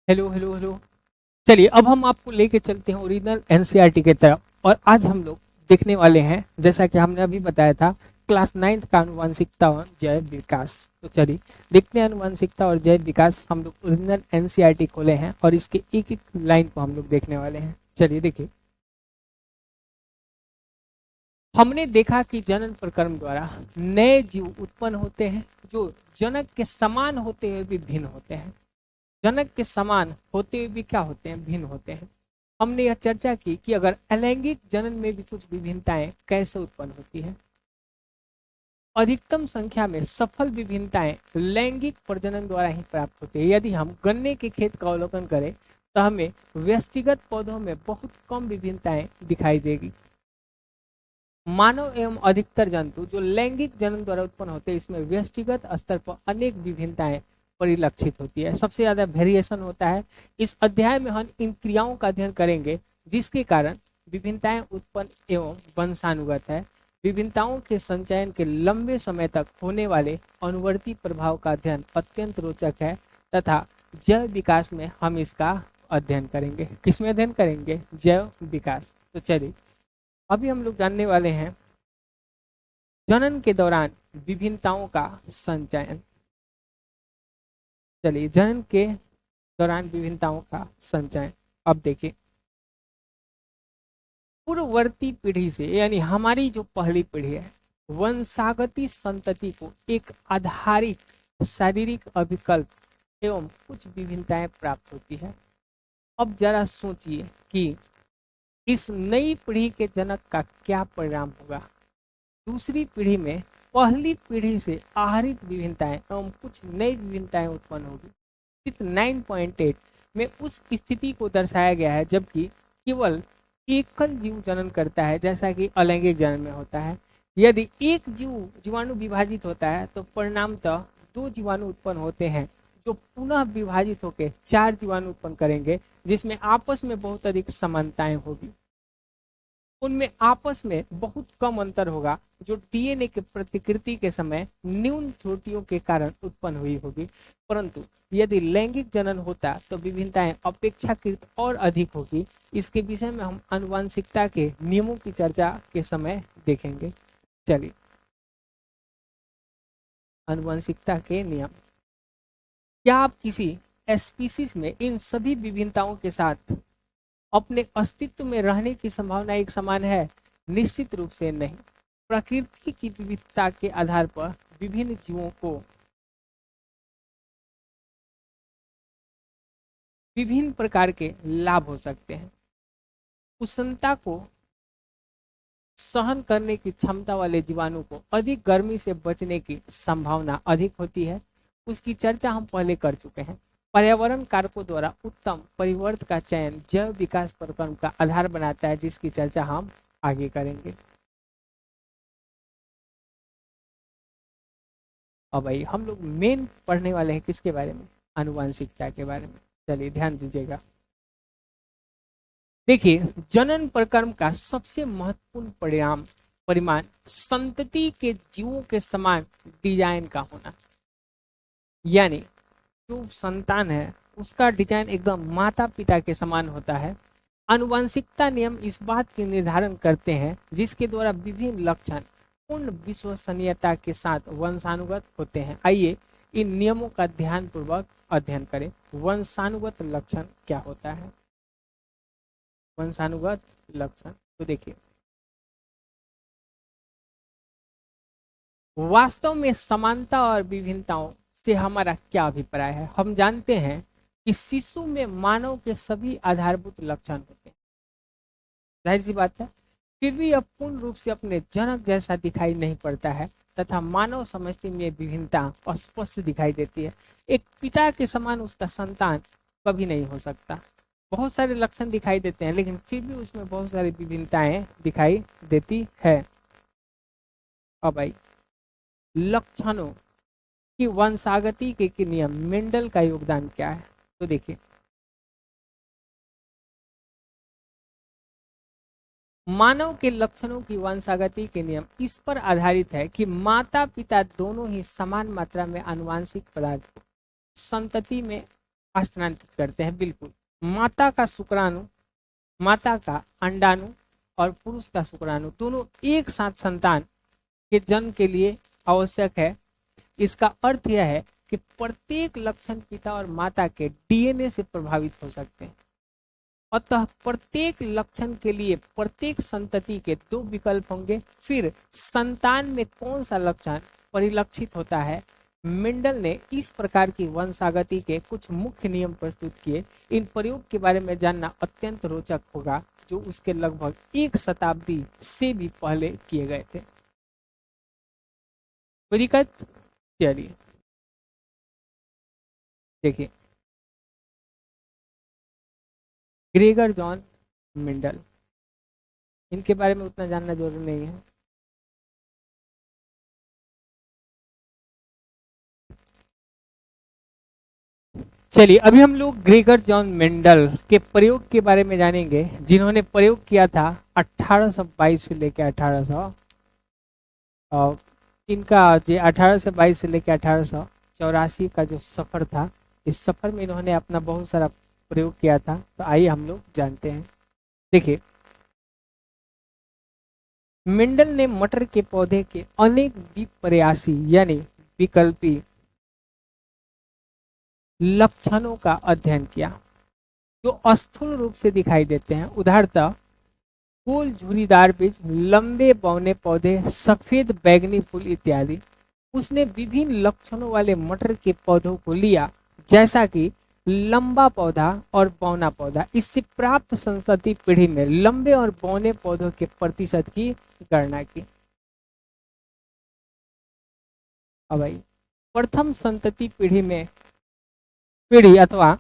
Hello hello hello. चलिए अब हम आपको लेके चलते हैं ओरिजिनल एनसीईआरटी की तरफ। और आज हम लोग देखने वाले हैं, जैसा कि हमने अभी बताया था, क्लास 9th का आनुवंशिकता और जैव विकास। तो चलिए देखते हैं आनुवंशिकता और जैव विकास। हम लोग ओरिजिनल एनसीईआरटी खोले हैं और इसके एक एक लाइन को हम लोग देखने वाले हैं। चलिए देखिए, हमने देखा कि जनन प्रक्रम द्वारा नए जीव उत्पन्न होते हैं जो जनक के समान होते हुए भी भिन्न होते हैं। जनक के समान होते हुए भी क्या होते हैं? भिन्न होते हैं। हमने यह चर्चा की कि अगर अलैंगिक जनन में भी कुछ विभिन्नताएं कैसे उत्पन्न होती है। अधिकतम संख्या में सफल विभिन्नताएं लैंगिक प्रजनन द्वारा ही प्राप्त होती है। यदि हम गन्ने के खेत का अवलोकन करें तो हमें व्यक्तिगत पौधों में बहुत कम विभिन्नताएं दिखाई देगी। मानव एवं अधिकतर जंतु जो लैंगिक जनन द्वारा उत्पन्न होते हैं, इसमें व्यक्तिगत स्तर पर अनेक विभिन्नताएं परिलक्षित होती है। सबसे ज्यादा वेरिएशन होता है। इस अध्याय में हम इन क्रियाओं का अध्ययन करेंगे जिसके कारण विभिन्नताएं उत्पन्न एवं वंशानुगत है। विभिन्नताओं के संचयन के लंबे समय तक होने वाले अनुवर्ती प्रभाव का अध्ययन अत्यंत रोचक है तथा जैव विकास में हम इसका अध्ययन करेंगे। किसमें अध्ययन करेंगे? जैव विकास। तो चलिए अभी हम लोग जानने वाले हैं जनन के दौरान विभिन्नताओं का संचयन। चलिए जनन के दौरान विभिन्नताओं का संचयन। अब देखिए, पूर्ववर्ती पीढ़ी से यानी हमारी जो पहली पीढ़ी है, वंशागति संतति को एक आधारित शारीरिक अभिकल्प एवं कुछ विभिन्नताएं प्राप्त होती है। अब जरा सोचिए कि इस नई पीढ़ी के जनक का क्या परिणाम होगा। दूसरी पीढ़ी में पहली पीढ़ी से आहरित विभिन्नताएं एवं कुछ नई विभिन्नताएं उत्पन्न होगी। चित्र 9.8 में उस स्थिति को दर्शाया गया है जबकि केवल एकल जीव जनन करता है, जैसा कि अलैंगिक जनन में होता है। यदि एक जीवाणु विभाजित होता है तो परिणामतः दो जीवाणु उत्पन्न होते हैं जो पुनः विभाजित होकर 4 जीवाणु उत्पन्न करेंगे, जिसमें आपस में बहुत अधिक समानताएं होगी। उनमें आपस में बहुत कम अंतर होगा जो डीएनए के प्रतिकृति के समय न्यून त्रुटियों के कारण उत्पन्न हुई होगी। परंतु यदि लैंगिक जनन होता तो विभिन्नताएं अपेक्षाकृत और अधिक होगी। इसके विषय में हम आनुवंशिकता के नियमों की चर्चा के समय देखेंगे। चलिए, आनुवंशिकता के नियम। क्या आप किसी स्पीसीज में इन सभी विभिन्नताओं के साथ अपने अस्तित्व में रहने की संभावना एक समान है? निश्चित रूप से नहीं। प्रकृति की विविधता के आधार पर विभिन्न जीवों को विभिन्न प्रकार के लाभ हो सकते हैं। उष्णता को सहन करने की क्षमता वाले जीवाणु को अधिक गर्मी से बचने की संभावना अधिक होती है। उसकी चर्चा हम पहले कर चुके हैं। पर्यावरण कारकों द्वारा उत्तम परिवर्त का चयन जैव विकास प्रक्रम का आधार बनाता है, जिसकी चर्चा हम आगे करेंगे। अब भाई हम लोग मेन पढ़ने वाले हैं किसके बारे में? आनुवंशिकता के बारे में। चलिए ध्यान दीजिएगा। देखिए, जनन प्रक्रम का सबसे महत्वपूर्ण परिमाण संतति के जीवों के समान डिजाइन का होना। यानी जो संतान है उसका डिजाइन एकदम माता पिता के समान होता है। आनुवंशिकता नियम इस बात की निर्धारण करते हैं जिसके द्वारा विभिन्न लक्षण पूर्ण विश्वसनीयता के साथ वंशानुगत होते हैं। आइए इन नियमों का ध्यानपूर्वक अध्ययन करें। वंशानुगत लक्षण क्या होता है? वंशानुगत लक्षण तो देखिए, वास्तव में समानता और विभिन्नताओं से हमारा क्या अभिप्राय है? हम जानते हैं कि शिशु में मानव के सभी आधारभूत लक्षण होते हैं, जाहिर सी बात है। फिर भी यह पूर्ण रूप से अपने जनक जैसा दिखाई नहीं पड़ता है तथा मानव समष्टि में विभिन्नता स्पष्ट दिखाई देती है। एक पिता के समान उसका संतान कभी नहीं हो सकता। बहुत सारे लक्षण दिखाई देते हैं लेकिन फिर भी उसमें बहुत सारी विभिन्नताएं दिखाई देती है। अब भाई लक्षणों कि वंशागति के नियम मेंडल का योगदान क्या है? तो देखिए, मानव के लक्षणों की वंशागति के नियम इस पर आधारित है कि माता पिता दोनों ही समान मात्रा में आनुवांशिक पदार्थ को संतति में स्थानांतरित करते हैं। बिल्कुल, माता का शुक्राणु, माता का अंडाणु और पुरुष का शुक्राणु दोनों एक साथ संतान के जन्म के लिए आवश्यक है। इसका अर्थ यह है कि प्रत्येक लक्षण पिता और माता के डीएनए से प्रभावित हो सकते हैं। अतः प्रत्येक लक्षण के लिए प्रत्येक संतति के दो विकल्प होंगे। फिर संतान में कौन सा लक्षण परिलक्षित होता है, मेंडल ने इस प्रकार की वंशागति के कुछ मुख्य नियम प्रस्तुत किए। इन प्रयोग के बारे में जानना अत्यंत रोचक होगा, जो उसके लगभग एक शताब्दी से भी पहले किए गए थे। कोई दिक्कत? चलिए देखिए, ग्रेगर जॉन मेंडल, इनके बारे में उतना जानना जरूरी नहीं है। चलिए अभी हम लोग ग्रेगर जॉन मेंडल के प्रयोग के बारे में जानेंगे, जिन्होंने प्रयोग किया था 1822 से लेकर 1800, इनका जो 1822 से लेकर 1884 का जो सफर था, इस सफर में इन्होंने अपना बहुत सारा प्रयोग किया था। तो आइए हम लोग जानते हैं। देखिए, मेंडल ने मटर के पौधे के अनेक विपर्यासी यानी विकल्पी लक्षणों का अध्ययन किया, जो स्थूल रूप से दिखाई देते हैं। उदाहरणतः गोल झुर्रीदार बीज, लंबे बौने पौधे, सफेद बैगनी फूल इत्यादि। उसने विभिन्न लक्षणों वाले मटर के पौधों को लिया, जैसा कि लंबा पौधा और बौना पौधा। इससे प्राप्त संतति पीढ़ी में लंबे और बौने पौधों के प्रतिशत की गणना की। अब भाई, प्रथम संतति पीढ़ी अथवा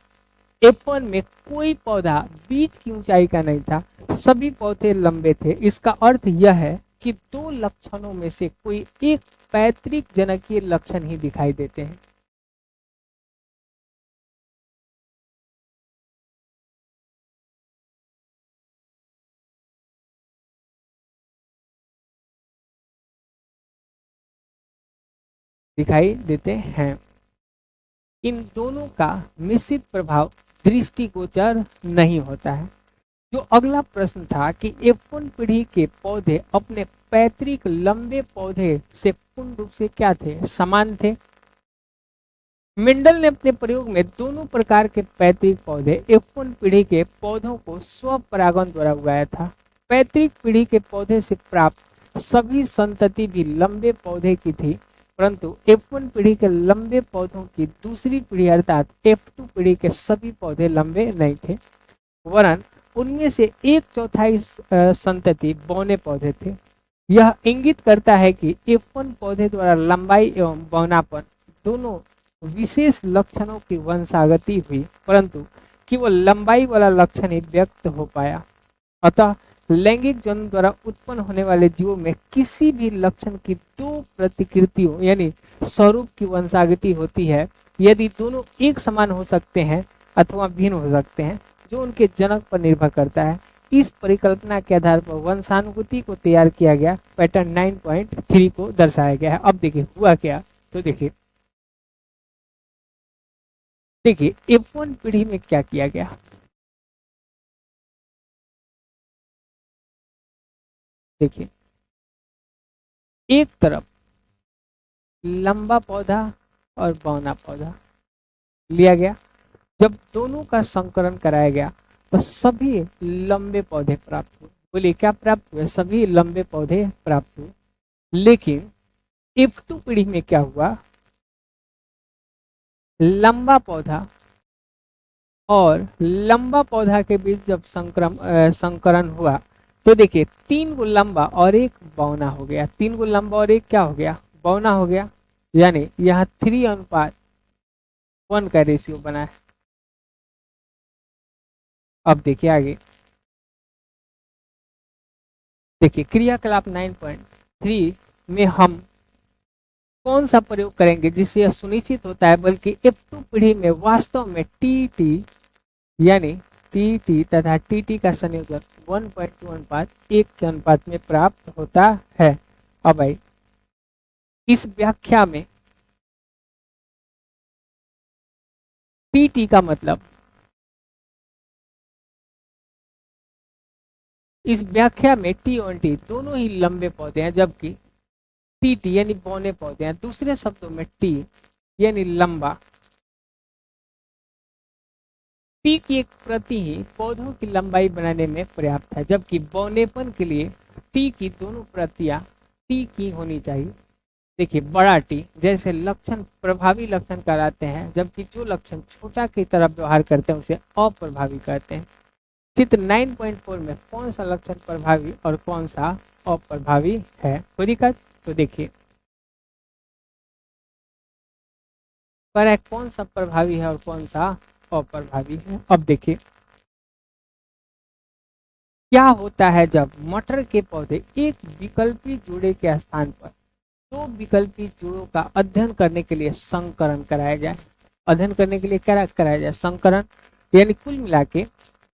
F1 में कोई पौधा बीज की ऊंचाई का नहीं था, सभी पौधे लंबे थे। इसका अर्थ यह है कि दो लक्षणों में से कोई एक पैतृक जनकीय लक्षण ही दिखाई देते हैं। दिखाई देते हैं। इन दोनों का मिश्रित प्रभाव दृष्टिगोचर नहीं होता है। जो अगला प्रश्न था कि F1 पीढ़ी के पौधे अपने पैतृक लंबे पौधे से पूर्ण रूप से क्या थे, समान थे। मेंडल ने अपने प्रयोग में दोनों प्रकार के पैतृक पौधे F1 पीढ़ी के पौधों को स्वपरागण द्वारा उगाया था। पैतृक पीढ़ी के पौधे से प्राप्त सभी संतति भी लंबे पौधे की थी, परंतु F1 पीढ़ी के लंबे पौधों की दूसरी पीढ़ी अर्थात F2 पीढ़ी के सभी पौधे लंबे नहीं थे, वरन उनमें से 1/4 संतति बौने पौधे थे। यह इंगित करता है कि F1 पौधे द्वारा लंबाई एवं बौनापन दोनों विशेष लक्षणों की वंशागति हुई, परंतु केवल लंबाई वाला लक्षण ही व्यक्त हो पाया। अतः लैंगिक जन्म द्वारा उत्पन्न होने वाले जीवों में किसी भी लक्षण की दो प्रतिकृतियों यानी स्वरूप की वंशागति होती है, यदि दोनों एक समान हो सकते हैं अथवा भिन्न हो सकते हैं, जो उनके जनक पर निर्भर करता है। इस परिकल्पना के आधार पर वंशानुगति को तैयार किया गया। पैटर्न 9.3 को दर्शाया गया है। अब देखिए हुआ क्या, तो देखिए F1 पीढ़ी में क्या किया गया। देखिए, एक तरफ लंबा पौधा और बौना पौधा लिया गया। जब दोनों का संकरण कराया गया तो सभी लंबे पौधे प्राप्त हुए। बोलिए क्या प्राप्त हुए? सभी लंबे पौधे प्राप्त हुए। लेकिन F2 पीढ़ी में क्या हुआ, लंबा पौधा और लंबा पौधा के बीच जब संकरण हुआ तो देखिए 3 गो लंबा और एक बौना हो गया। 3 गो लंबा और एक क्या हो गया, बौना हो गया। यानी यहाँ 3:1 का रेशियो बना है। अब देखिए आगे, देखिए क्रियाकलाप 9.3 में हम कौन सा प्रयोग करेंगे जिससे यह सुनिश्चित होता है, बल्कि F2 पीढ़ी में वास्तव में TT यानी TT तथा TT का संयोजन 1.2 अनुपात 1 के अनुपात में प्राप्त होता है। अब भाई इस व्याख्या में टी का मतलब, इस व्याख्या में टी और टी दोनों ही लंबे पौधे हैं, जबकि टी यानी बौने पौधे हैं। दूसरे शब्दों में टी यानी लंबा, टी की एक प्रति ही पौधों की लंबाई बनाने में पर्याप्त है, जबकि बौनेपन के लिए टी की दोनों प्रतियां टी की होनी चाहिए। देखिए, बड़ा टी जैसे लक्षण प्रभावी लक्षण कहलाते हैं, जबकि जो लक्षण छोटा की तरफ व्यवहार करते हैं उसे अप्रभावी कहते हैं। चित्र 9.4 में कौन सा लक्षण प्रभावी और कौन सा अप्रभावी है? कोई दिक्कत? तो देखिए, पर कौन सा प्रभावी है और कौन सा अप्रभावी है। अब देखिए, क्या होता है जब मटर के पौधे एक विकल्पी जोड़े के स्थान पर दो विकल्पी जोड़ों का अध्ययन करने के लिए संकरण कराया जाए। अध्ययन करने के लिए क्या कराया जाए? संकरण। यानी कुल मिला के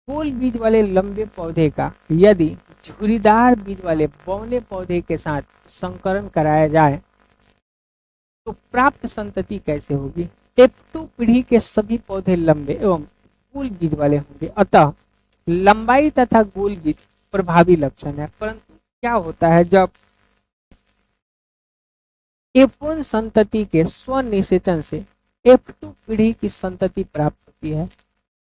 गोल बीज वाले लंबे पौधे का यदि झुर्रीदार बीज वाले बौने पौधे के साथ संकरण कराया जाए तो प्राप्त संतति कैसे होगी? F2 पीढ़ी के सभी पौधे लंबे एवं गोल बीज वाले होंगे। अतः लंबाई तथा गोल बीज प्रभावी लक्षण है। परंतु क्या होता है जब F1 संतति के स्वनिषेचन से F2 पीढ़ी की संतति प्राप्त होती है?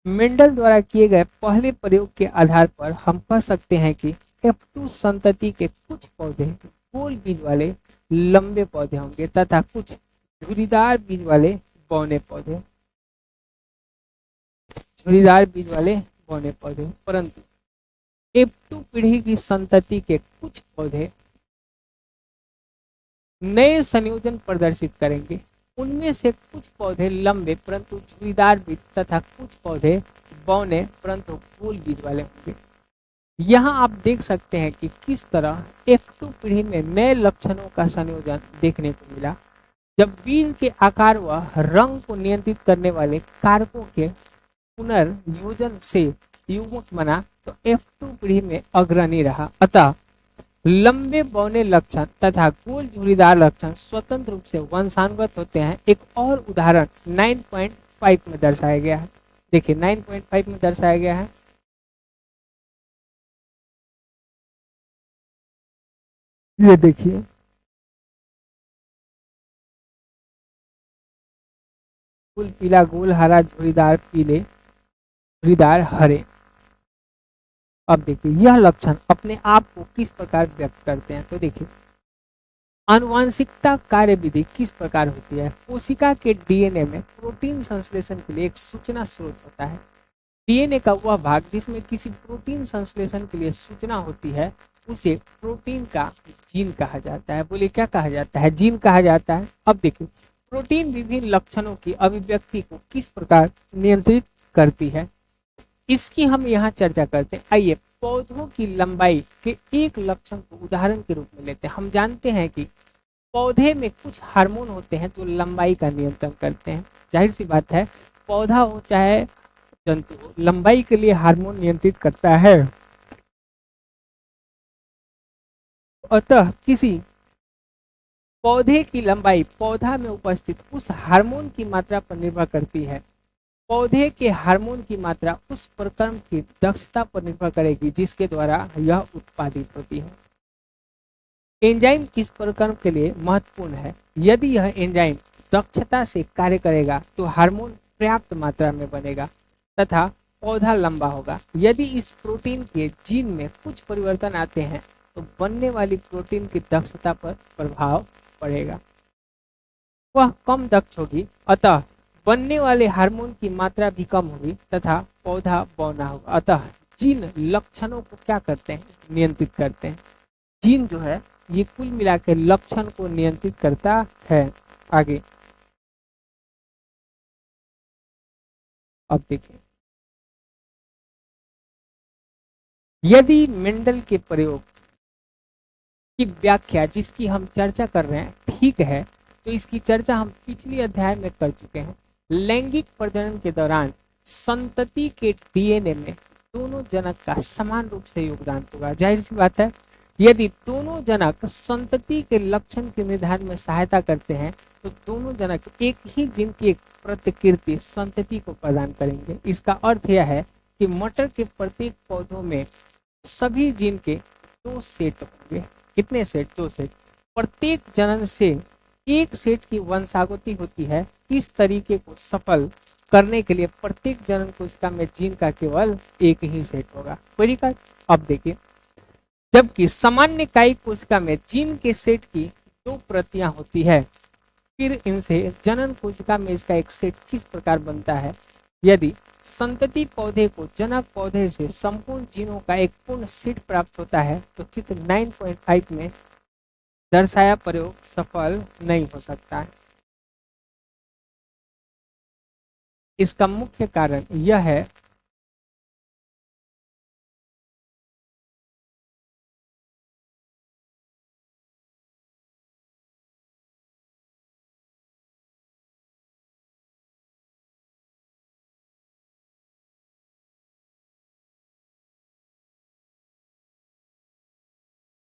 मेंडल द्वारा किए गए पहले प्रयोग के आधार पर हम कह सकते हैं कि F2 संतति के कुछ पौधे गोल बीज वाले लंबे पौधे होंगे तथा कुछ झुर्रीदार बीज वाले बौने पौधे, झुर्रीदार बीज वाले बौने पौधे। परंतु F2 पीढ़ी की संतति के कुछ पौधे नए संयोजन प्रदर्शित करेंगे। उनमें से कुछ पौधे लंबे परंतु झुर्रीदार बीज तथा कुछ पौधे बौने परंतु गोल बीज वाले होंगे। यहाँ आप देख सकते हैं कि किस तरह F2 पीढ़ी में नए लक्षणों का संयोजन देखने को मिला। जब बीज के आकार व रंग को नियंत्रित करने वाले कारकों के पुनर्योजन से युग्मक बना तो F2 पीढ़ी में अग्रणी रहा। अतः लंबे बौने लक्षण तथा गोल झुर्रीदार लक्षण स्वतंत्र रूप से वंशानुगत होते हैं। एक और उदाहरण 9.5 में दर्शाया गया है। देखिए, 9.5 में दर्शाया गया है। ये देखिए, फूल पीला, गोल, हरा, झुर्रीदार, पीले, झुर्रीदार, हरे। अब देखिए, यह लक्षण अपने आप को किस प्रकार व्यक्त करते हैं? तो देखिए, आनुवांशिकता कार्यविधि किस प्रकार होती है? कोशिका के डीएनए में प्रोटीन संश्लेषण के लिए एक सूचना स्रोत होता है। डीएनए का वह भाग जिसमें किसी प्रोटीन संश्लेषण के लिए सूचना होती है उसे प्रोटीन का जीन कहा जाता है। बोलिए, क्या कहा जाता है? जीन कहा जाता है। अब देखिए, प्रोटीन विभिन्न लक्षणों की अभिव्यक्ति को किस प्रकार नियंत्रित करती है, इसकी हम यहाँ चर्चा करते हैं। आइए, पौधों की लंबाई के एक लक्षण को उदाहरण के रूप में लेते हैं। हम जानते हैं कि पौधे में कुछ हार्मोन होते हैं जो लंबाई का नियंत्रण करते हैं। जाहिर सी बात है, पौधा हो चाहे जंतु हो, लंबाई के लिए हार्मोन नियंत्रित करता है। अतः किसी पौधे की लंबाई पौधा में उपस्थित उस हार्मोन की मात्रा पर निर्भर करती है। पौधे के हार्मोन की मात्रा उस प्रक्रम की दक्षता पर निर्भर करेगी जिसके द्वारा यह उत्पादित होती है। एंजाइम किस प्रक्रम के लिए महत्वपूर्ण है? यदि यह एंजाइम दक्षता से कार्य करेगा तो हार्मोन पर्याप्त मात्रा में बनेगा तथा पौधा लंबा होगा। यदि इस प्रोटीन के जीन में कुछ परिवर्तन आते हैं तो बनने वाली प्रोटीन की दक्षता पर प्रभाव पड़ेगा, वह कम दक्ष होगी। अतः बनने वाले हार्मोन की मात्रा भी कम होगी तथा पौधा बौना होगा। अतः जीन लक्षणों को क्या करते हैं? नियंत्रित करते हैं। जीन जो है ये कुल मिला के लक्षण को नियंत्रित करता है। आगे अब देखिए, यदि मेंडल के प्रयोग की व्याख्या जिसकी हम चर्चा कर रहे हैं ठीक है तो इसकी चर्चा हम पिछली अध्याय में कर चुके हैं। लैंगिक प्रजनन के दौरान संतति के डीएनए में दोनों जनक का समान रूप से योगदान होगा। जाहिर सी बात है, यदि दोनों जनक संतति के लक्षण के निर्धारण में सहायता करते हैं तो दोनों जनक एक ही जीन की एक प्रतिकृति संतति को प्रदान करेंगे। इसका अर्थ यह है कि मटर के प्रत्येक पौधों में सभी जीन के 2 सेट होंगे। कितने सेट? 2 सेट। प्रत्येक जनन से एक सेट की वंशागति होती है। इस तरीके को सफल करने के लिए प्रत्येक जनन कोशिका में जीन का केवल एक ही सेट होगा। कोई दिक्कत? अब देखिए, जबकि सामान्य कायिक कोशिका में जीन के सेट की 2 प्रतियां होती है, फिर इनसे जनन कोशिका में इसका एक सेट किस प्रकार बनता है? यदि संतति पौधे को जनक पौधे से संपूर्ण जीनों का एक पूर्ण सेट प्राप्त होता है तो चित्र 9.5 में दर्शाया प्रयोग सफल नहीं हो सकता है। इसका मुख्य कारण यह है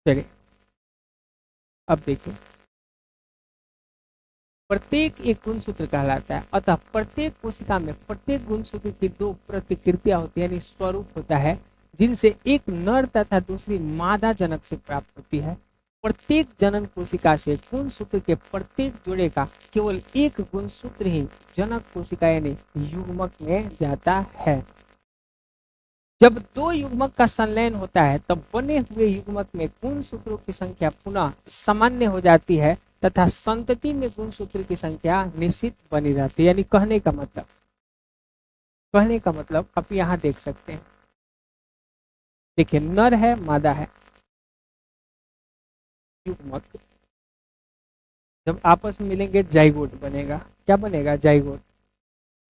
चलिए अब देखिए, प्रत्येक एक गुणसूत्र कहलाता है। अतः प्रत्येक कोशिका में प्रत्येक गुणसूत्र की 2 प्रतिकृतियां होती है, यानी स्वरूप होता है, जिनसे एक नर तथा दूसरी मादा जनक से प्राप्त होती है। प्रत्येक जनन कोशिका से गुणसूत्र के प्रत्येक जोड़े का केवल एक गुणसूत्र ही जनक कोशिका यानी युग्मक में जाता है। जब 2 युग्मक का संलयन होता है तब बने हुए युग्मक में गुणसूत्रों की संख्या पुनः सामान्य हो जाती है तथा संतति में गुणसूत्र की संख्या निश्चित बनी रहती है। यानी कहने का मतलब आप यहाँ देख सकते हैं, देखिए नर है मादा है, युग्मक जब आपस में मिलेंगे जाइगोट बनेगा। क्या बनेगा? जाइगोट।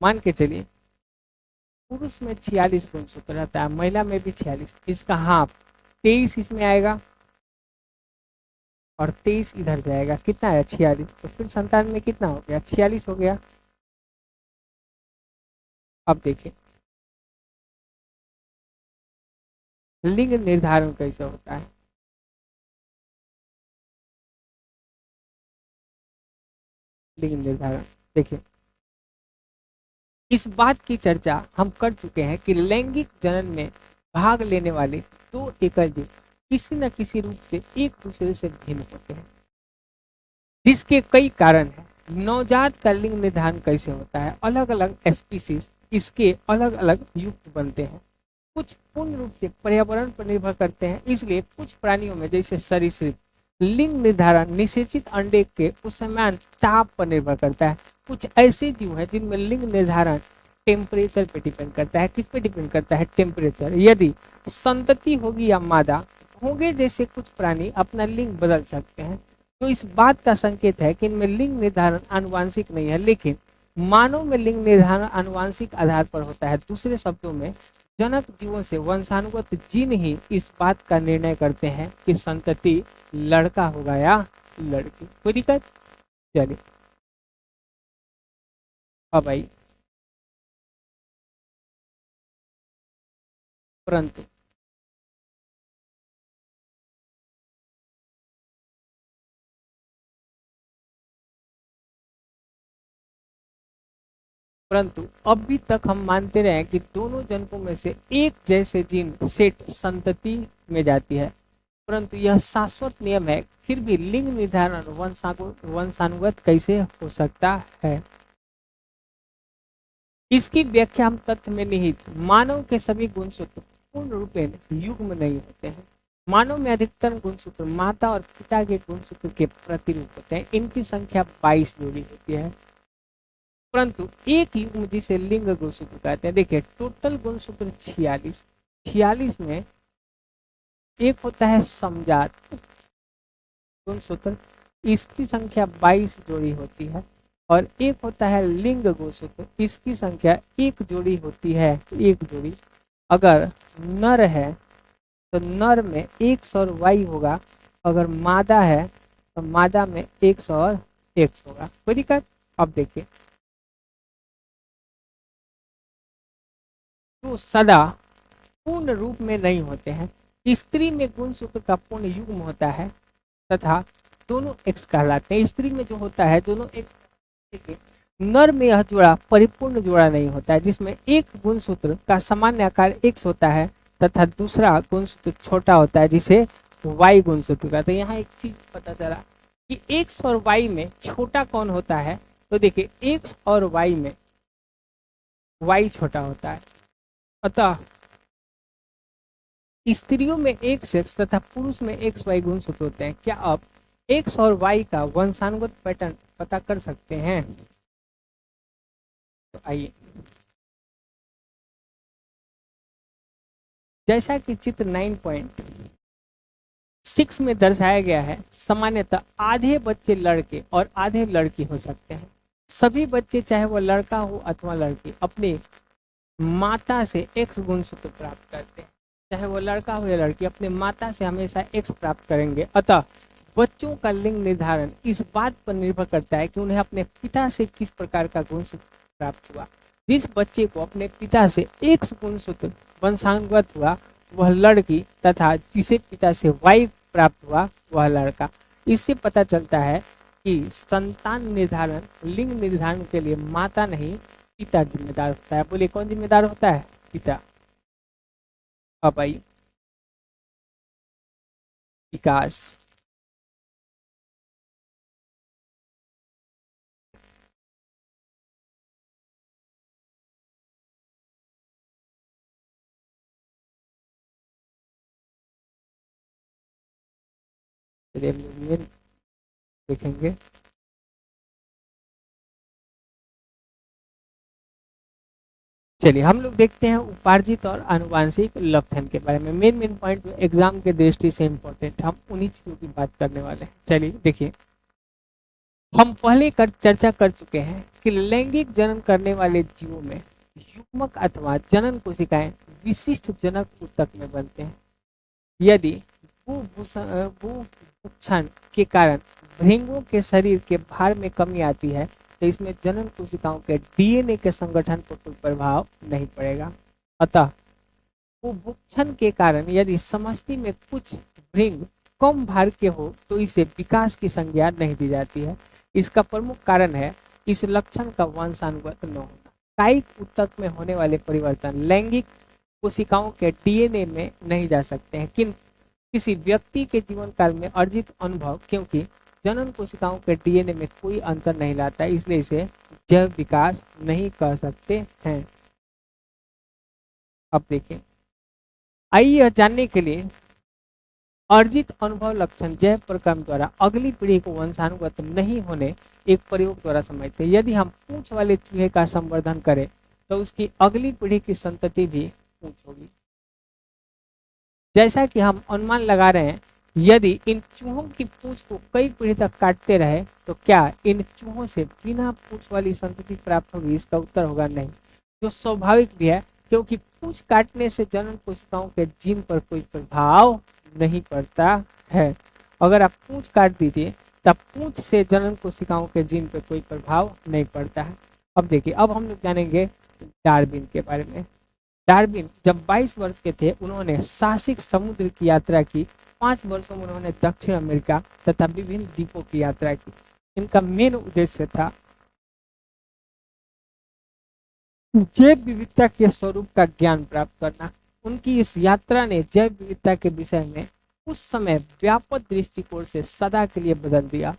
मान के चलिए पुरुष में 46 गुणसूत्र रहता है, महिला में भी 46, इसका हाफ 23 इसमें आएगा और 23 इधर जाएगा। कितना है? 46। तो फिर संतान में कितना हो गया? 46 हो गया। अब देखिए लिंग निर्धारण कैसे होता है। लिंग निर्धारण देखिए, इस बात की चर्चा हम कर चुके हैं कि लैंगिक जनन में भाग लेने वाले 2 एकल जीव किसी न किसी रूप से एक दूसरे से भिन्न होते हैं, जिसके कई कारण हैं। नवजात का लिंग निर्धारण कैसे होता है? अलग अलग स्पीसीज इसके अलग अलग युक्त बनते हैं। कुछ पूर्ण रूप से पर्यावरण पर निर्भर करते हैं, इसलिए कुछ प्राणियों में जैसे सरीसृप लिंग निर्धारण निषेचित अंडे के उसमान ताप पर निर्भर करता है। कुछ ऐसे जीव हैं जिनमें लिंग निर्धारण टेम्परेचर पे डिपेंड करता है। किस पे डिपेंड करता है? टेम्परेचर। यदि संतति होगी या मादा होंगे जैसे कुछ प्राणी अपना लिंग बदल सकते हैं, तो इस बात का संकेत है कि इनमें लिंग निर्धारण आनुवांशिक नहीं है। लेकिन मानव में लिंग निर्धारण आनुवांशिक आधार पर होता है। दूसरे शब्दों में जनक जीवों से वंशानुगत जीन ही इस बात का निर्णय करते हैं कि संतति लड़का होगा या लड़की। कोई दिक्कत? चलिए अब आई, परंतु अभी तक हम मानते रहे कि दोनों जनकों में से एक जैसे जीन सेट संतति में जाती है, परंतु यह शाश्वत नियम है। फिर भी लिंग निर्धारण वंशानुगत कैसे हो सकता है? इसकी व्याख्या हम तथ्य में निहित मानव के सभी गुणसूत्र पूर्ण रूपेण युग्म नहीं होते हैं। मानव में अधिकतर गुणसूत्र माता और पिता के गुणसूत्र के प्रतिरूप होते हैं। इनकी संख्या 22 जोड़ी होती है, परंतु एक युग्म जिसे लिंग गुणसूत्र कहते हैं। देखिए टोटल गुणसूत्र 46 में एक होता है समजात गुणसूत्र, इसकी संख्या 22 जोड़ी होती है, और एक होता है लिंग गुणसूत्र, इसकी संख्या 1 जोड़ी होती है। 1 जोड़ी अगर नर है तो नर में 100 और वाई होगा, अगर मादा है तो मादा में 100 और एक्स होगा। कोई दिक्कत? अब देखिए तो सदा पूर्ण रूप में नहीं होते हैं। स्त्री में गुणसूत्र का पूर्ण युग्म होता है तथा दोनों एक्स कहलाते हैं। स्त्री में जो होता है दोनों एक्स देखिए, नर में यह जोड़ा परिपूर्ण जोड़ा नहीं होता है, जिसमें एक गुणसूत्र का सामान्य आकार X होता है तथा दूसरा गुणसूत्र छोटा होता है जिसे Y गुणसूत्र का। तो यहाँ एक चीज पता चला कि X और Y में छोटा कौन होता है। तो देखिए, X और Y में Y छोटा होता है। अतः स्त्रियों में XX तथा पुरुष में XY गुणसूत्र होते हैं। क्या आप X और Y का वंशानुगत पैटर्न पता कर सकते हैं? तो आइए, जैसा कि चित्र 9.6 में दर्शाया गया है, सामान्यतः आधे बच्चे लड़के और आधे लड़की हो सकते हैं। सभी बच्चे, चाहे वो लड़का हो अथवा लड़की, अपनी माता से X गुणसूत्र प्राप्त करते हैं। चाहे वो लड़का हो या लड़की, अपने माता से हमेशा X प्राप्त करेंगे। अतः बच्चों का लिंग निर्धारण इस बात पर निर्भर करता है कि उन्हें अपने पिता से किस प्रकार का गुणसूत्र प्राप्त हुआ। जिस बच्चे को अपने पिता से X गुणसूत्र वंशानुगत हुआ वह लड़की तथा जिसे पिता से Y प्राप्त हुआ वह लड़का। इससे पता चलता है कि संतान निर्धारण, लिंग निर्धारण के लिए माता नहीं पिता जिम्मेदार होता है। बोले कौन जिम्मेदार होता है? पिता। अब आइए, विकास। चलिए देखेंगे। चलिए हम लोग देखते हैं उपार्जित और आनुवांशिक लक्षण के बारे में। मेन पॉइंट एग्जाम के दृष्टि से इंपॉर्टेंट, हम उन्हीं चीजों की बात करने वाले हैं। चलिए देखिए, हम पहले चर्चा कर चुके हैं कि लैंगिक जनन करने वाले जीवों में युग्मक अथवा जनन कोशिकाएं विशिष्ट जनक ऊतक में बनते हैं। यदि भूभूषण के कारण भृंगों के शरीर के भार में कमी आती है तो इसमें जनन कोशिकाओं के डीएनए के संगठन पर कोई प्रभाव नहीं पड़ेगा। अतः भूभूषण के कारण यदि समष्टि में कुछ भृंग कम भार के हो तो इसे विकास की संज्ञा नहीं दी जाती है। इसका प्रमुख कारण है इस लक्षण का वंशानुगत न होना। कायिक ऊतक में होने वाले परिवर्तन लैंगिक कोशिकाओं के डीएनए में नहीं जा सकते हैं, किंतु किसी व्यक्ति के जीवन काल में अर्जित अनुभव क्योंकि जनन कोशिकाओं के डीएनए में कोई अंतर नहीं लाता है, इसलिए इसे जैव विकास नहीं कह सकते हैं। अब देखिए, आइए यह जानने के लिए अर्जित अनुभव लक्षण जैव प्रक्रम द्वारा अगली पीढ़ी को वंशानुगत नहीं होने एक प्रयोग द्वारा समझते हैं। यदि हम पूंछ वाले चूहे का संवर्धन करें तो उसकी अगली पीढ़ी की संतति भी पूंछ होगी। जैसा कि हम अनुमान लगा रहे हैं, यदि इन चूहों की पूंछ को कई पीढ़ी तक काटते रहे तो क्या इन चूहों से बिना पूंछ वाली संतति प्राप्त होगी? इसका उत्तर होगा नहीं, जो स्वाभाविक भी है, क्योंकि पूंछ काटने से जनन कोशिकाओं के जीन पर कोई प्रभाव नहीं पड़ता है। अगर आप पूंछ काट दीजिए तब पूंछ से जनन कोशिकाओं के जीन पर कोई प्रभाव नहीं पड़ता है। अब देखिए, अब हम लोग जानेंगे डार्विन के बारे में। डार्विन जब 22 वर्ष के थे उन्होंने साहसिक समुद्र की यात्रा की। 5 वर्षों में उन्होंने दक्षिण अमेरिका तथा विभिन्न द्वीपों की यात्रा की। इनका मेन उद्देश्य था जैव विविधता के स्वरूप का ज्ञान प्राप्त करना। उनकी इस यात्रा ने जैव विविधता के विषय में उस समय व्यापक दृष्टिकोण से सदा के लिए बदल दिया।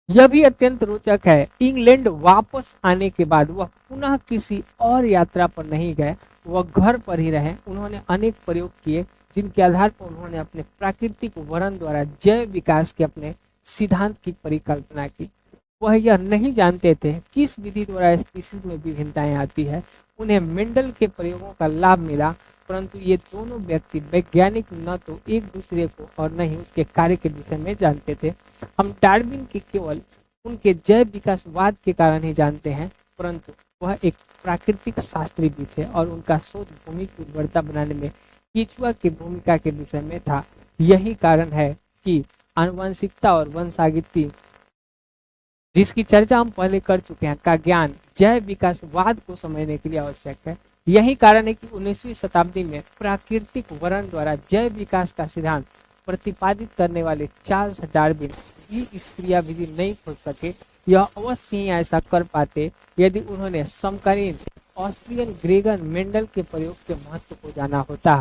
यह भी अत्यंत रोचक है, इंग्लैंड वापस आने के बाद वह पुनः किसी और यात्रा पर नहीं गए, वह घर पर ही रहे। उन्होंने अनेक प्रयोग किए जिनके आधार पर उन्होंने अपने प्राकृतिक वर्ण द्वारा जैव विकास के अपने सिद्धांत की परिकल्पना की। वह यह नहीं जानते थे किस विधि द्वारा स्पीशीज में विभिन्नताएं आती है। उन्हें मेंडल के प्रयोगों का लाभ मिला, परंतु ये दोनों व्यक्ति वैज्ञानिक न तो एक दूसरे को और न ही उसके कार्य के विषय में जानते थे। हम डार्विन के केवल उनके जैव विकासवाद के कारण ही जानते हैं, परंतु वह एक प्राकृतिक शास्त्री भी थे और उनका शोध भूमि की उर्वरता बनाने में कीचुआ की भूमिका के विषय में था। यही कारण है कि आनुवंशिकता और वंशागिति, जिसकी चर्चा हम पहले कर चुके हैं, का ज्ञान जैव विकासवाद को समझने के लिए आवश्यक है। यही कारण है कि 19वीं शताब्दी में प्राकृतिक वर्ण द्वारा जैव विकास का सिद्धांत प्रतिपादित करने वाले चार्ल्स डार्विन भी इस क्रियाविधि नहीं खोज सके यह अवश्य ही ऐसा कर पाते यदि उन्होंने समकालीन ऑस्ट्रियन ग्रेगर मेंडल के प्रयोग के महत्व को जाना होता।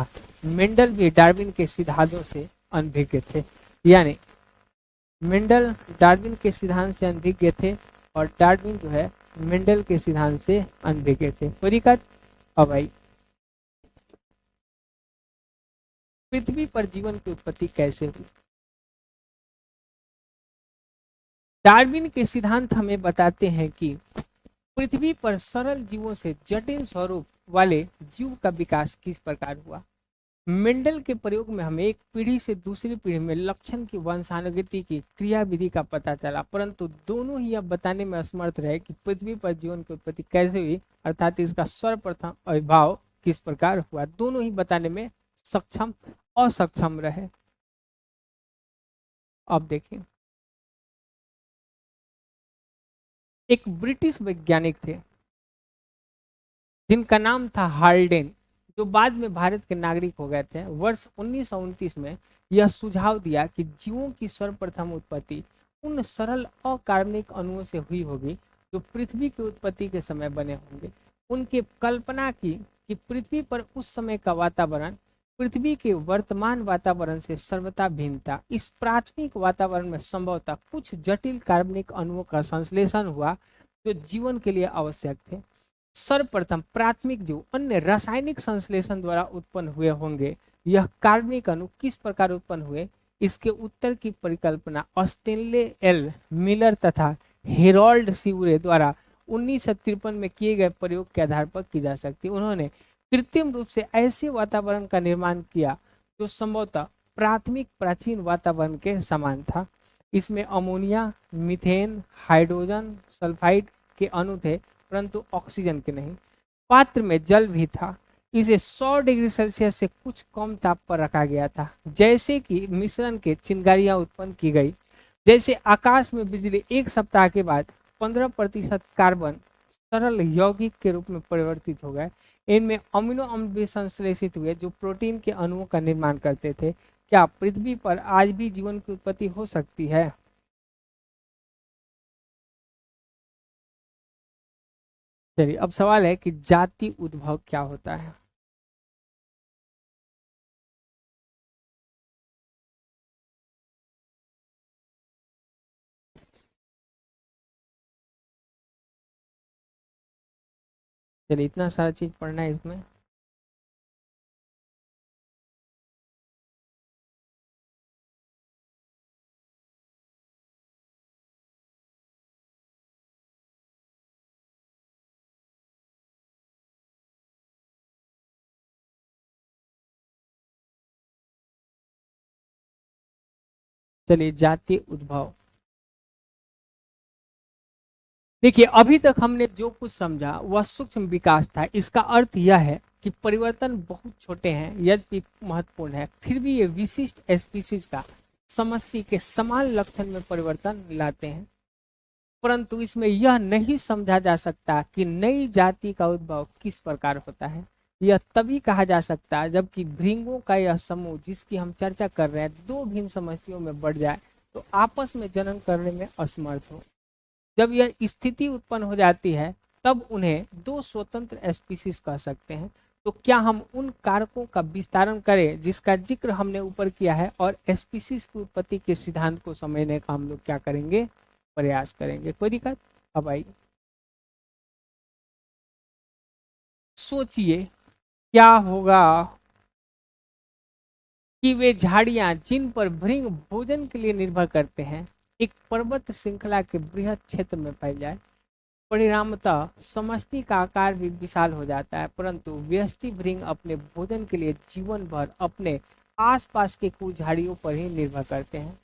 मेंडल भी डार्विन के सिद्धांतों से अनभिज्ञ थे, यानी मेंडल डार्विन के सिद्धांत से अनभिज्ञ थे और डार्विन जो है मेंडल के सिद्धांत से अनभिज्ञ थे। कोई दिक्कत? अब भाई, पृथ्वी पर जीवन की उत्पत्ति कैसे हुई? डार्विन के सिद्धांत हमें बताते हैं कि पृथ्वी पर सरल जीवों से जटिल स्वरूप वाले जीव का विकास किस प्रकार हुआ। मेंडल के प्रयोग में हमें एक पीढ़ी से दूसरी पीढ़ी में लक्षण की वंशानुगति की क्रिया विधि का पता चला, परंतु दोनों ही अब बताने में असमर्थ रहे कि पृथ्वी पर जीवन की उत्पत्ति कैसे हुई, अर्थात इसका सर्वप्रथम आविर्भाव किस प्रकार हुआ। दोनों ही बताने में असक्षम रहे। अब देखिए, एक ब्रिटिश वैज्ञानिक थे जिनका नाम था हाल्डेन, जो बाद में भारत के नागरिक हो गए थे। वर्ष 1929 में यह सुझाव दिया कि जीवों की सर्वप्रथम उत्पत्ति उन सरल अकार्बनिक अणुओं से हुई होगी जो पृथ्वी की उत्पत्ति के समय बने होंगे। उनकी कल्पना की कि पृथ्वी पर उस समय का वातावरण पृथ्वी के वर्तमान वातावरण से सर्वथा भिन्न था। इस प्राथमिक वातावरण में संभवतः कुछ जटिल कार्बनिक अणुओं का संश्लेषण हुआ जो जीवन के लिए आवश्यक थे। सर्वप्रथम प्राथमिक जीव अन्य रासायनिक संश्लेषण द्वारा उत्पन्न हुए होंगे। यह कार्बनिक अणु किस प्रकार उत्पन्न हुए, इसके उत्तर की परिकल्पना स्टेनले एल मिलर तथा हेरोल्ड सीवरे द्वारा 1953 में किए गए प्रयोग के आधार पर की जा सकती है। उन्होंने कृत्रिम रूप से ऐसे वातावरण का निर्माण किया जो संभवतः प्राथमिक प्राचीन वातावरण के समान था। इसमें अमोनिया, मीथेन, हाइड्रोजन सल्फाइड के अणु थे, परंतु ऑक्सीजन के नहीं। पात्र में जल भी था। इसे 100 डिग्री सेल्सियस से कुछ कम ताप पर रखा गया था। जैसे कि मिश्रण के चिंगारियां उत्पन्न की गई, जैसे आकाश में बिजली, एक सप्ताह के बाद 15% कार्बन सरल यौगिक के रूप में परिवर्तित हो गए। इनमें अमीनो अम्ल भी संश्लेषित हुए जो प्रोटीन के अणुओं का निर्माण करते थे। क्या पृथ्वी पर आज भी जीवन की उत्पत्ति हो सकती है? चलिए, अब सवाल है कि जाति उद्भव क्या होता है। चलिए, इतना सारा चीज पढ़ना है इसमें। चलिए, जाति उद्भव। देखिए, अभी तक हमने जो कुछ समझा वह सूक्ष्म विकास था। इसका अर्थ यह है कि परिवर्तन बहुत छोटे हैं यद्यपि महत्वपूर्ण है, फिर भी ये विशिष्ट स्पीशीज का समष्टि के समान लक्षण में परिवर्तन लाते हैं। परंतु इसमें यह नहीं समझा जा सकता कि नई जाति का उद्भव किस प्रकार होता है। यह तभी कहा जा सकता है जबकि भृंगों का यह समूह जिसकी हम चर्चा कर रहे हैं दो भिन्न समष्टियों में बढ़ जाए तो आपस में जनन करने में असमर्थ हो। जब यह स्थिति उत्पन्न हो जाती है तब उन्हें दो स्वतंत्र स्पीशीज कह सकते हैं। तो क्या हम उन कारकों का विस्तारण करें जिसका जिक्र हमने ऊपर किया है और स्पीशीज की उत्पत्ति के सिद्धांत को समझने का हम लोग क्या करेंगे, प्रयास करेंगे। कोई दिक्कत? अब आइए सोचिए क्या होगा कि वे झाड़ियां जिन पर भृंग भोजन के लिए निर्भर करते हैं एक पर्वत श्रृंखला के बृहद क्षेत्र में फैल जाए। परिणामतः समष्टि का आकार भी विशाल हो जाता है, परंतु व्यष्टि भृंग अपने भोजन के लिए जीवन भर अपने आसपास के कुछ झाड़ियों पर ही निर्भर करते हैं।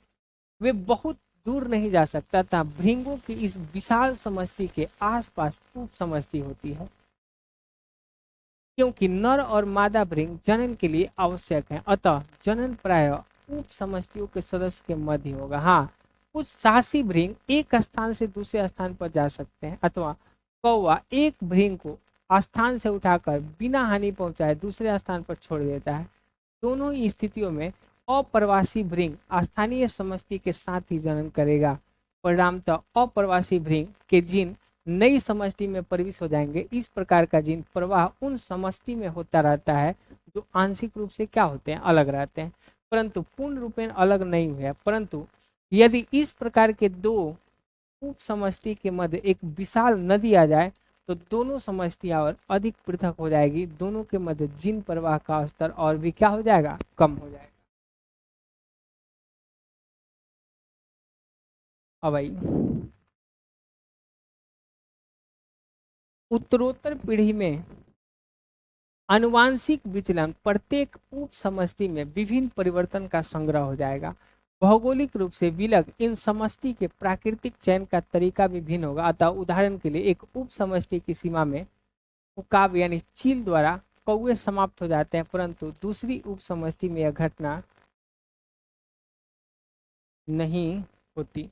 वे बहुत दूर नहीं जा सकता था। भृंगों की इस विशाल समष्टि के आसपास उप समष्टि होती है क्योंकि नर और मादा भृंग जनन के लिए आवश्यक है, अतः जनन प्रायः उप समष्टियों के सदस्य के मध्य होगा। हाँ, कुछ साहसी भृंग एक स्थान से दूसरे स्थान पर जा सकते हैं अथवा कौवा एक भृंग को स्थान से उठाकर बिना हानि पहुंचाए दूसरे स्थान पर छोड़ देता है। दोनों ही स्थितियों में अप्रवासी भृंग स्थानीय समष्टि के साथ ही जनन करेगा। परिणामतः अप्रवासी भृंग के जीन नई समष्टि में प्रवेश हो जाएंगे। इस प्रकार का जीन प्रवाह उन समष्टि में होता रहता है जो आंशिक रूप से क्या होते हैं, अलग रहते हैं, परंतु पूर्ण रूपेण अलग नहीं हुए। परंतु यदि इस प्रकार के दो उप समष्टि के मध्य एक विशाल नदी आ जाए तो दोनों समष्टियां और अधिक पृथक हो जाएगी, दोनों के मध्य जीन प्रवाह का स्तर और भी क्या हो जाएगा, कम हो जाएगा। अब आइए, उत्तरोत्तर पीढ़ी में आनुवांशिक विचलन प्रत्येक उप समष्टि में विभिन्न परिवर्तन का संग्रह हो जाएगा। भौगोलिक रूप से विलग इन समष्टि के प्राकृतिक चयन का तरीका भी भिन्न होगा। अतः उदाहरण के लिए एक उप समष्टि की सीमा में उकाब यानी चील द्वारा कौवे समाप्त हो जाते हैं, परंतु दूसरी उप समष्टि में यह घटना नहीं होती,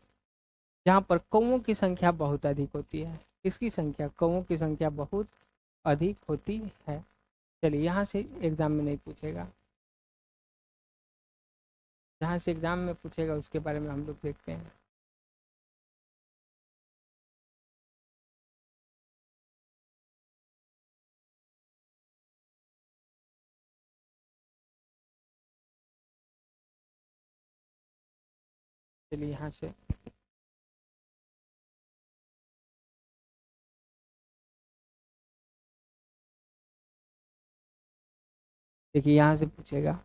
जहां पर कौवों की संख्या बहुत अधिक होती है। इसकी संख्या, कौवों की संख्या बहुत अधिक होती है। चलिए, यहाँ से एग्जाम में नहीं पूछेगा, जहाँ से एग्जाम में पूछेगा उसके बारे में हम लोग देखते हैं। चलिए, यहाँ से देखिए, यहाँ से पूछेगा,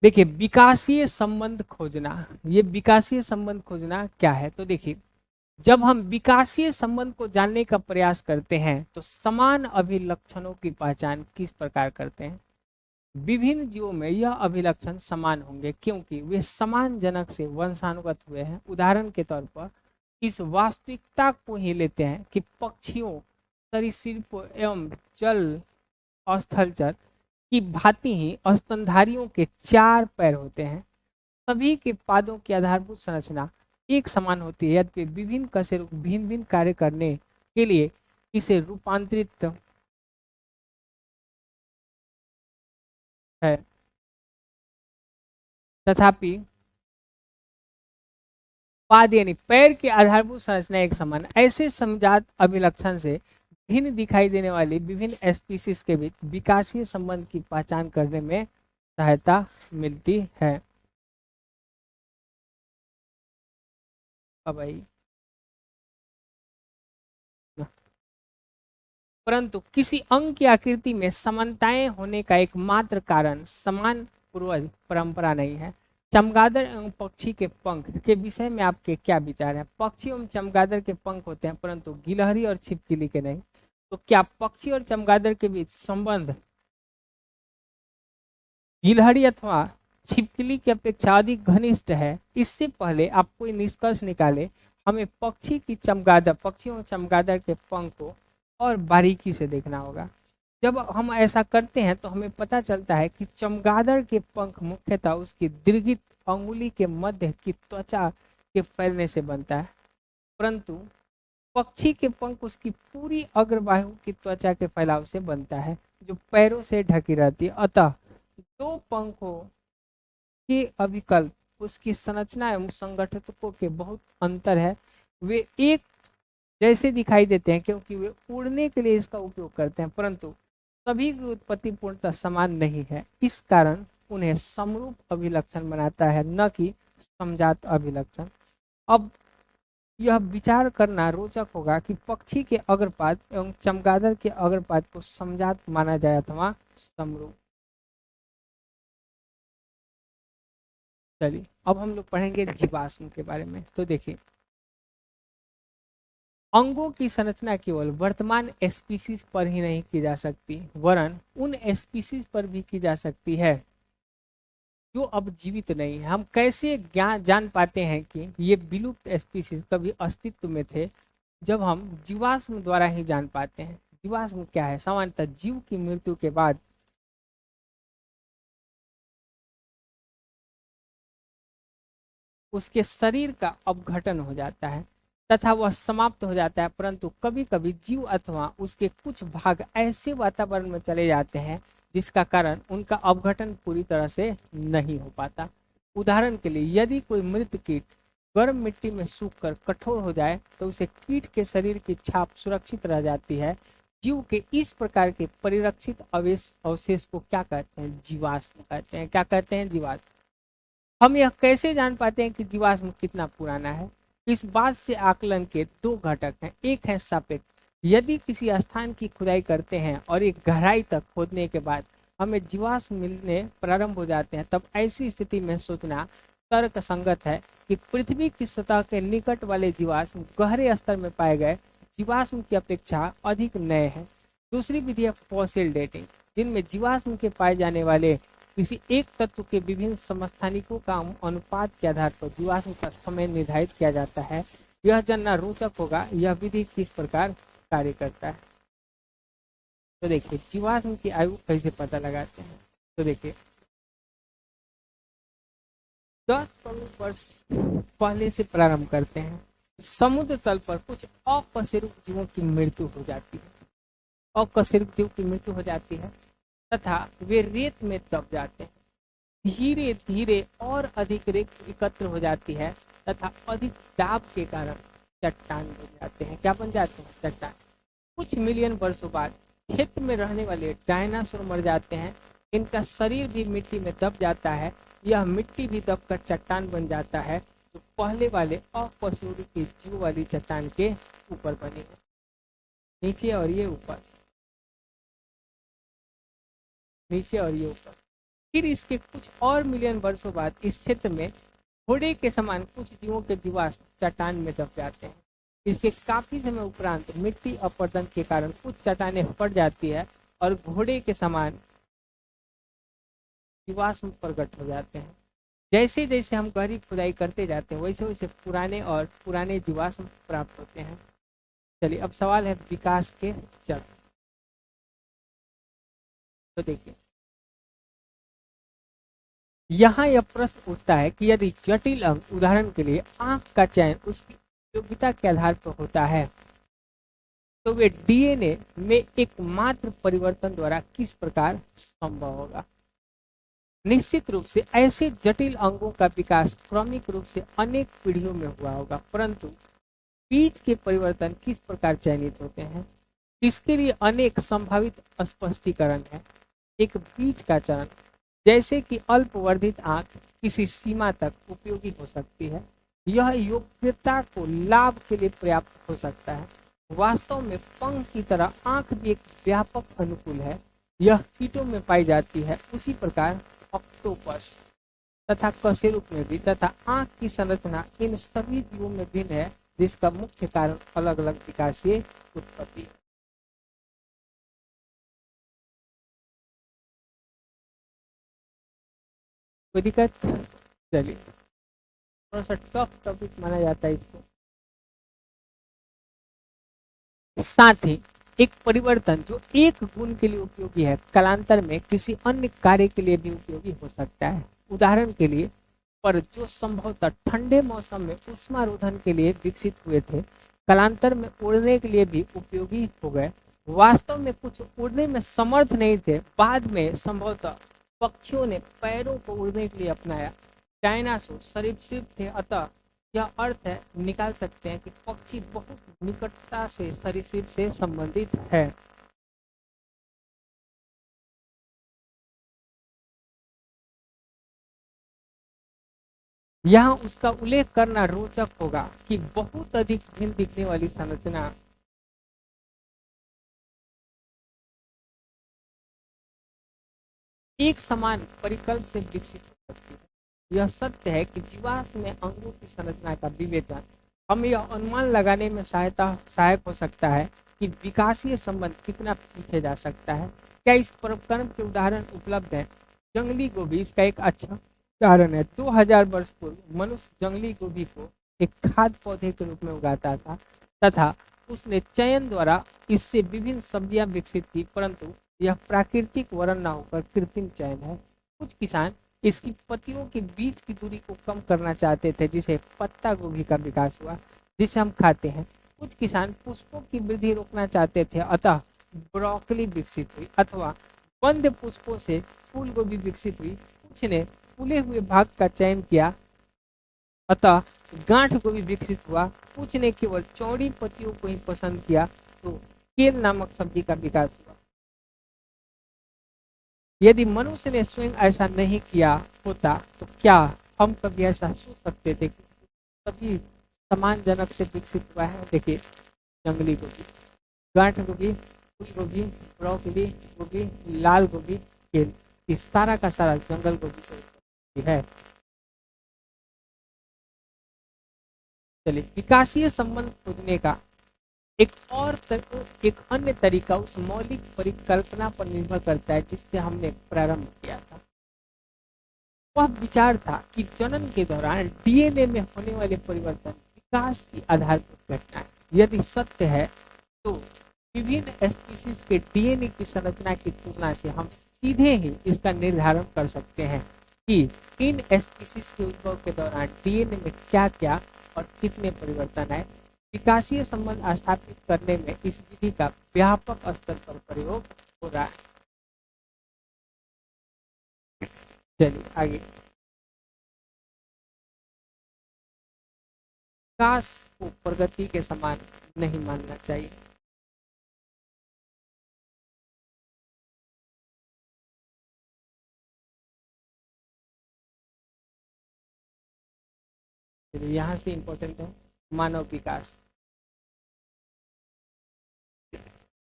देखिए विकासीय संबंध खोजना। ये विकासीय संबंध खोजना क्या है, तो देखिए जब हम विकासीय संबंध को जानने का प्रयास करते हैं तो समान अभिलक्षणों की पहचान किस प्रकार करते हैं। विभिन्न जीवों में यह अभिलक्षण समान होंगे क्योंकि वे समान जनक से वंशानुगत हुए हैं। उदाहरण के तौर पर इस वास्तविकता को ही लेते हैं कि पक्षियों, सरीसृपों एवं जल और स्थलचर की भांति ही स्तनधारियों के 4 पैर होते हैं। सभी के पादों की आधारभूत संरचना एक समान होती है, यद्यपि विभिन्न कशेरुक भिन्न भिन्न कार्य करने के लिए इसे रूपांतरित है। तथापि पाद यानी पैर की आधारभूत संरचना एक समान, ऐसे समजात अभिलक्षण से भिन्न दिखाई देने वाली विभिन्न स्पीसीज के बीच विकासीय संबंध की पहचान करने में सहायता मिलती है। अब आई, परंतु किसी अंग की आकृति में समानताएं होने का एकमात्र कारण समान पूर्वज परंपरा नहीं है। चमगादड़ एवं पक्षी के पंख के विषय में आपके क्या विचार है। पक्षी एवं चमगादड़ के पंख होते हैं परंतु गिलहरी और छिपकली के नहीं। तो क्या पक्षी और चमगादड़ के बीच संबंध गिलहरी अथवा छिपकली की अपेक्षा अधिक घनिष्ठ है? इससे पहले आप कोई निष्कर्ष निकाले, हमें पक्षियों और चमगादड़ के पंख को और बारीकी से देखना होगा। जब हम ऐसा करते हैं तो हमें पता चलता है कि चमगादड़ के पंख मुख्यतः उसकी दीर्घित अंगुली के मध्य की त्वचा के फैलने से बनता है, परंतु पक्षी के पंख उसकी पूरी अग्रबाहु की त्वचा के फैलाव से बनता है जो पैरों से ढकी रहती है। अतः दो पंखों के अभिकल्प, उसकी संरचना एवं संगठकों के बहुत अंतर है। वे एक जैसे दिखाई देते हैं क्योंकि वे उड़ने के लिए इसका उपयोग करते हैं, परंतु सभी की उत्पत्ति पूर्णतः समान नहीं है। इस कारण उन्हें समरूप अभिलक्षण बनाता है, न कि समजात अभिलक्षण। अब यह विचार करना रोचक होगा कि पक्षी के अग्रपाद एवं चमगादड़ के अग्रपाद को समजात माना जाए अथवा समरूप। चलिए, अब हम लोग पढ़ेंगे जीवाश्म के बारे में। तो देखिए, अंगों की संरचना केवल वर्तमान स्पीसीज पर ही नहीं की जा सकती, वरन उन स्पीसीज पर भी की जा सकती है जो अब जीवित नहीं है। हम कैसे जान पाते हैं कि ये विलुप्त स्पीसीज कभी अस्तित्व में थे? जब हम जीवाश्म द्वारा ही जान पाते हैं। जीवाश्म क्या है? सामान्यतः जीव की मृत्यु के बाद उसके शरीर का अपघटन हो जाता है तथा वह समाप्त हो जाता है, परंतु कभी कभी जीव अथवा उसके कुछ भाग ऐसे वातावरण में चले जाते हैं जिसका कारण उनका अपघटन पूरी तरह से नहीं हो पाता। उदाहरण के लिए यदि कोई मृत कीट गर्म मिट्टी में सूखकर कठोर हो जाए तो उसे कीट के शरीर की छाप सुरक्षित रह जाती है। जीव के इस प्रकार के परिरक्षित अवशेष को क्या कहते हैं? जीवाश्म कहते हैं। क्या कहते हैं? जीवाश्म। हम यह कैसे जान पाते हैं कि जीवाश्म कितना पुराना है? इस बात से आकलन के दो घटक हैं। एक है सापेक्ष। यदि किसी स्थान की खुदाई करते हैं और एक गहराई तक खोदने के बाद हमें जीवाश्म मिलने प्रारंभ हो जाते हैं, तब ऐसी स्थिति में सोचना तर्क संगत है कि पृथ्वी की सतह के निकट वाले जीवाश्म गहरे स्तर में पाए गए जीवाश्म की अपेक्षा अधिक नए हैं। दूसरी विधि है फॉसिल डेटिंग, जिनमें जीवाश्म के पाए जाने वाले किसी एक तत्व के विभिन्न समस्थानिकों का अनुपात के आधार पर जीवाश्म का समय निर्धारित किया जाता है। यह जानना रोचक होगा यह विधि किस प्रकार कार्य करता है। तो देखिए जीवाश्म की आयु कैसे पता लगाते हैं। तो देखिए 10 करोड़ वर्ष पहले से प्रारंभ करते हैं। समुद्र तल पर कुछ अकशेरुक जीवों की मृत्यु हो जाती है। अकशेरुक जीव की मृत्यु हो जाती है तथा वे रेत में दब जाते हैं। धीरे धीरे और अधिक रेत एकत्र हो जाती है तथा अधिक दाब के कारण चट्टान बन जाते हैं। क्या बन जाते हैं? चट्टान। कुछ मिलियन वर्षों बाद क्षेत्र में रहने वाले डायनासोर मर जाते हैं। इनका शरीर भी मिट्टी में दब जाता है। यह मिट्टी भी दबकर चट्टान बन जाता है जो पहले वाले अकशेरुक के जीव वाली चट्टान के ऊपर बनी है। नीचे और ये ऊपर, नीचे और ये ऊपर। फिर इसके कुछ और मिलियन वर्षों बाद इस क्षेत्र में घोड़े के समान कुछ जीवों के जीवाश्म चट्टान में दब जाते हैं। इसके काफी समय उपरांत मिट्टी अपरदन के कारण कुछ चट्टानें फट जाती है और घोड़े के समान जीवाश्म प्रकट हो जाते हैं। जैसे जैसे हम गहरी खुदाई करते जाते हैं वैसे वैसे पुराने जीवाश्म प्राप्त होते हैं। चलिए अब सवाल है विकास के चरण। तो देखिए यहाँ यह प्रश्न उठता है कि यदि जटिल अंग, उदाहरण के लिए आंख का चयन उसकी योग्यता के आधार पर होता है तो वे डीएनए में एकमात्र परिवर्तन द्वारा किस प्रकार संभव होगा? निश्चित रूप से ऐसे जटिल अंगों का विकास क्रमिक रूप से अनेक पीढ़ियों में हुआ होगा, परंतु बीज के परिवर्तन किस प्रकार चयनित होते हैं इसके लिए अनेक संभावित स्पष्टीकरण है। एक बीज का चयन, जैसे कि अल्पवर्धित आंख किसी सीमा तक उपयोगी हो सकती है। यह योग्यता को लाभ के लिए पर्याप्त हो सकता है। वास्तव में पंख की तरह आंख भी एक व्यापक अनुकूल है। यह कीटों में पाई जाती है। उसी प्रकार ऑक्टोपस तथा कशेरुक में भी, तथा आंख की संरचना इन सभी जीवों में भिन्न है, जिसका मुख्य कारण अलग अलग विकासीय उत्पत्ति है। कोई दिक्कत? चलिए थोड़ा सा टफ टॉपिक माना जाता है इसको। साथ ही एक परिवर्तन जो एक गुण के लिए उपयोगी है कालांतर में किसी अन्य कार्य के लिए भी उपयोगी हो सकता है। उदाहरण के लिए पर जो संभवतः ठंडे मौसम में उष्मारोधन के लिए विकसित हुए थे कालांतर में उड़ने के लिए भी उपयोगी हो गए। वास्तव में कुछ उड़ने में समर्थ नहीं थे, बाद में संभवतः पक्षियों ने पैरों को उड़ने के लिए अपनाया। डायनासोर सरीसृप थे, अतः यह अर्थ है निकाल सकते हैं कि पक्षी बहुत निकटता से सरीसृप से संबंधित है। यहाँ उसका उल्लेख करना रोचक होगा कि बहुत अधिक भिन्न दिखने वाली संरचना एक समान परिकल्प से विकसित हो सकती है। यह सत्य है कि जीवाश्म में अंगों की संरचना का विवेचन हम यह अनुमान लगाने में सहायक हो सकता है कि विकासीय संबंध कितना पीछे जा सकता है। क्या इस परक्रम के उदाहरण उपलब्ध हैं? जंगली गोभी इसका एक अच्छा उदाहरण है। 2000 वर्ष पूर्व मनुष्य जंगली गोभी को एक खाद्य पौधे के रूप में उगाता था तथा उसने चयन द्वारा इससे विभिन्न सब्जियां विकसित की, परंतु यह प्राकृतिक वर्ण न होकर कृत्रिम चयन है। कुछ किसान इसकी पत्तियों के बीच की दूरी को कम करना चाहते थे, जिसे पत्ता गोभी का विकास हुआ, जिसे हम खाते हैं। कुछ किसान पुष्पों की वृद्धि रोकना चाहते थे, अतः ब्रोकली विकसित हुई, अथवा बंद पुष्पों से फूल गोभी विकसित हुई। कुछ ने फूले हुए भाग का चयन किया, अतः गांठ को भी विकसित हुआ। कुछ ने केवल चौड़ी पत्तियों को ही पसंद किया, तो केल नामक सब्जी का विकास हुआ। यदि मनुष्य ने स्वयं ऐसा नहीं किया होता तो क्या हम कभी ऐसा सोच सकते थे कि सभी समान जनक से विकसित हुआ है? देखिए, जंगली गोभी, गांठ गोभी, फूल गोभी, ब्रोकली गोभी, लाल गोभी, केल, इस सारा का सारा जंगल गोभी से उत्पत्ति है। चलिए, विकासीय संबंध खोजने का एक अन्य तरीका उस मौलिक परिकल्पना पर निर्भर करता है जिससे हमने प्रारंभ किया था। वह विचार था कि जनन के दौरान डीएनए में होने वाले परिवर्तन विकास की आधारभूत घटना है। यदि सत्य है तो विभिन्न स्पीशीज के डीएनए की संरचना की तुलना से हम सीधे ही इसका निर्धारण कर सकते हैं कि इन स्पीशीज के उद्भव के दौरान डीएनए में क्या क्या और कितने परिवर्तन आए। विकासीय संबंध स्थापित करने में इस विधि का व्यापक स्तर पर प्रयोग हो रहा है। चलिए आगे। विकास को प्रगति के समान नहीं मानना चाहिए। यहां से इंपॉर्टेंट है मानव विकास।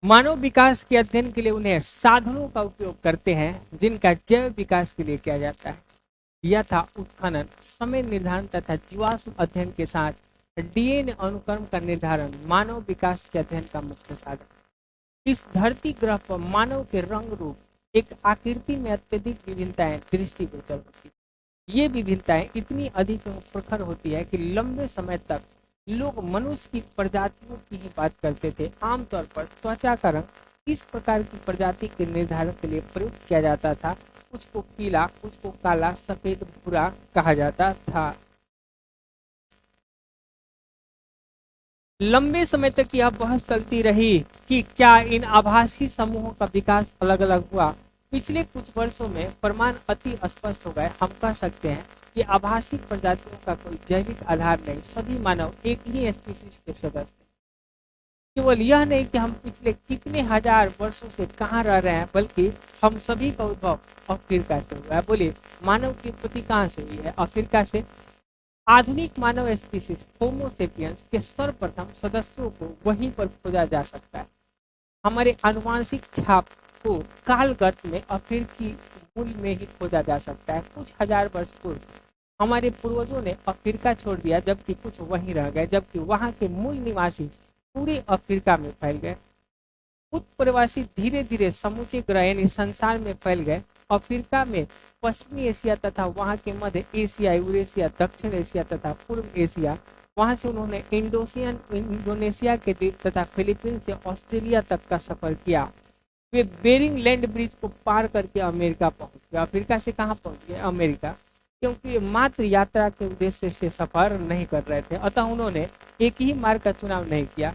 मानव विकास के अध्ययन के लिए उन्हें साधनों का उपयोग करते हैं जिनका जैव विकास के लिए किया जाता है। यह था उत्खनन, समय निर्धारण तथा जीवाश्म अध्ययन के साथ डीएनए अनुक्रम का निर्धारण मानव विकास के अध्ययन का मुख्य साधन। इस धरती ग्रह पर मानव के रंग रूप एक आकृति में अत्यधिक विभिन्नताएं दृष्टिगोचर होती है। ये विभिन्नताएं इतनी अधिक प्रखर होती है कि लंबे समय तक लोग मनुष्य की प्रजातियों की ही बात करते थे। आमतौर पर त्वचा का रंग इस प्रकार की प्रजाति के निर्धारण के लिए प्रयुक्त किया जाता था। कुछ को पीला, कुछ को काला, सफेद, भूरा कहा जाता था। लंबे समय तक यह बहस चलती रही कि क्या इन आभासी समूहों का विकास अलग अलग हुआ। पिछले कुछ वर्षों में प्रमाण अति स्पष्ट हो गए। हम कह सकते हैं कि आभासी प्रजातियों का कोई जैविक आधार नहीं, सभी मानव एक ही स्पीशीज के सदस्य हैं। केवल यह नहीं कि हम पिछले कितने हजार वर्षों से कहाँ रह रहे हैं, बल्कि हम सभी का उद्भव अफ्रीका से हुआ है। बोलिए, मानव की उत्पत्ति कहाँ से हुई है? अफ्रीका से। आधुनिक मानव स्पीशीज होमो सेपियंस के सर्वप्रथम सदस्यों को वहीं पर खोजा जा सकता है। हमारे आनुवांशिक छाप को कालगत में अफ्रीकी मूल में ही खोजा जा सकता है। कुछ हजार वर्ष पूर्व हमारे पूर्वजों ने अफ्रीका छोड़ दिया, जबकि कुछ वहीं रह गए, जबकि वहां के मूल निवासी पूरे अफ्रीका में फैल गए। उत्प्रवासी धीरे धीरे समूचे ग्रह यानी संसार में फैल गए। अफ्रीका में पश्चिमी एशिया तथा वहां के मध्य एशिया, यूरेशिया, दक्षिण एशिया तथा पूर्व एशिया, वहां से उन्होंने इंडोनेशिया के द्वीप तथा फिलीपींस से ऑस्ट्रेलिया तक का सफर किया। वे बेरिंग लैंड ब्रिज को पार करके अमेरिका पहुंच गए। अफ्रीका से कहाँ पहुंच गए? अमेरिका, क्योंकि मात्र यात्रा के उद्देश्य से सफर नहीं कर रहे थे, अतः उन्होंने एक ही मार्ग का चुनाव नहीं किया।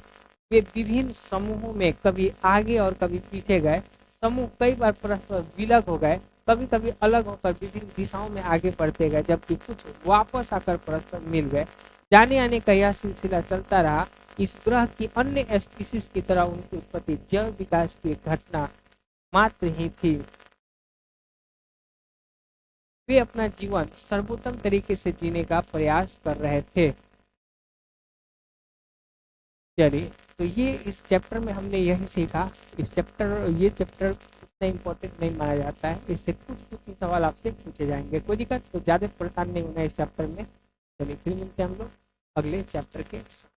वे विभिन्न समूहों में कभी आगे और कभी पीछे गए। समूह कई बार परस्पर विलग हो गए, कभी कभी अलग होकर विभिन्न दिशाओं में आगे बढ़ते गए, जबकि कुछ वापस आकर परस्पर मिल गए। जाने आने का यह सिलसिला चलता रहा। इस ग्रह की अन्य स्पीशीज की तरह उनकी उत्पत्ति जैव विकास की घटना मात्र ही थी। वे अपना जीवन सर्वोत्तम तरीके से जीने का प्रयास कर रहे थे। चलिए, तो ये इस चैप्टर में हमने यही सीखा। ये चैप्टर उतना इम्पोर्टेंट नहीं माना जाता है। इससे कुछ ही सवाल आपसे पूछे जाएंगे। कोई दिक्कत तो ज्यादा परेशान नहीं होना इस चैप्टर में। चलिए, फिर मिलते हैं हम लोग अगले चैप्टर के साथ।